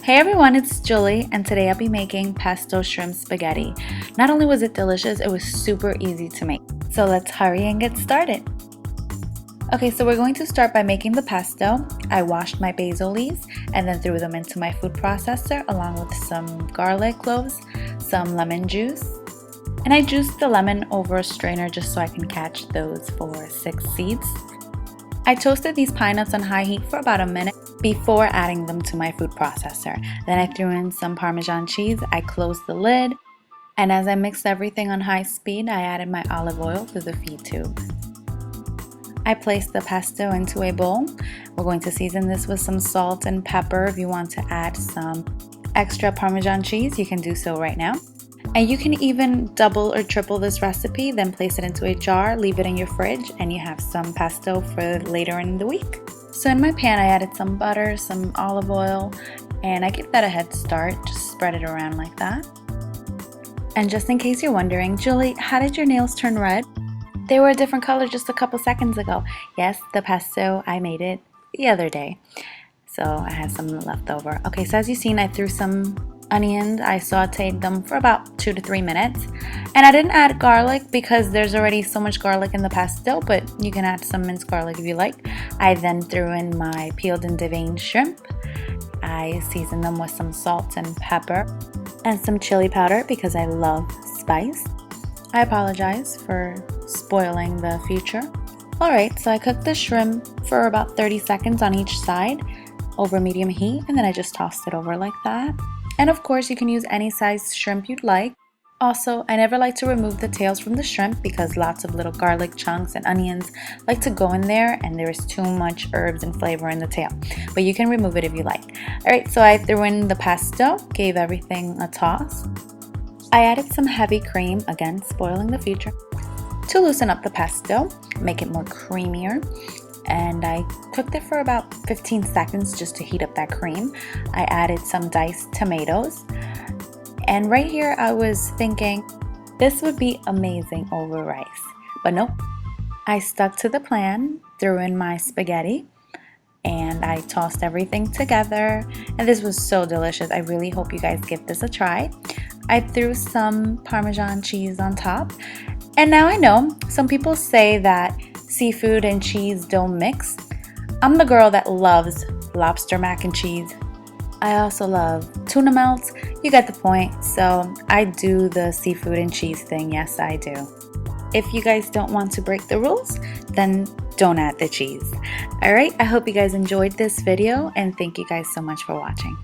Hey everyone, it's Julie, and today I'll be making pesto shrimp spaghetti. Not only was it delicious, it was super easy to make. So let's hurry and get started. Okay, so we're going to start by making the pesto. I washed my basil leaves and then threw them into my food processor along with some garlic cloves, some lemon juice, and I juiced the lemon over a strainer just so I can catch those 4-6 seeds. I toasted these pine nuts on high heat for about a minute before adding them to my food processor. Then I threw in some Parmesan cheese, I closed the lid, and as I mixed everything on high speed, I added my olive oil through the feed tube. I placed the pesto into a bowl. We're going to season this with some salt and pepper. If you want to add some extra Parmesan cheese, you can do so right now. And you can even double or triple this recipe, then place it into a jar, leave it in your fridge, and you have some pesto for later in the week. So in my pan, I added some butter, some olive oil, and I give that a head start. Just spread it around like that. And just in case you're wondering, Julie, how did your nails turn red? They were a different color just a couple seconds ago. Yes, the pesto, I made it the other day. So I had some left over. Okay, so as you've seen, I threw some onions. I sauteed them for about 2 to 3 minutes. And I didn't add garlic because there's already so much garlic in the pesto, but you can add some minced garlic if you like. I then threw in my peeled and deveined shrimp. I seasoned them with some salt and pepper and some chili powder because I love spice. I apologize for spoiling the future. Alright, so I cooked the shrimp for about 30 seconds on each side over medium heat, and then I just tossed it over like that. And of course, you can use any size shrimp you'd like. Also, I never like to remove the tails from the shrimp because lots of little garlic chunks and onions like to go in there and there is too much herbs and flavor in the tail. But you can remove it if you like. Alright, so I threw in the pesto, gave everything a toss. I added some heavy cream, again spoiling the future, to loosen up the pesto, make it more creamier. And I cooked it for about 15 seconds just to heat up that cream. I added some diced tomatoes. And right here I was thinking this would be amazing over rice. But nope. I stuck to the plan, threw in my spaghetti, and I tossed everything together. And this was so delicious. I really hope you guys give this a try. I threw some Parmesan cheese on top. And now I know some people say that seafood and cheese don't mix. I'm the girl that loves lobster mac and cheese. I also love tuna melts. You get the point. So I do the seafood and cheese thing. Yes, I do. If you guys don't want to break the rules, then don't add the cheese. Alright, I hope you guys enjoyed this video and thank you guys so much for watching.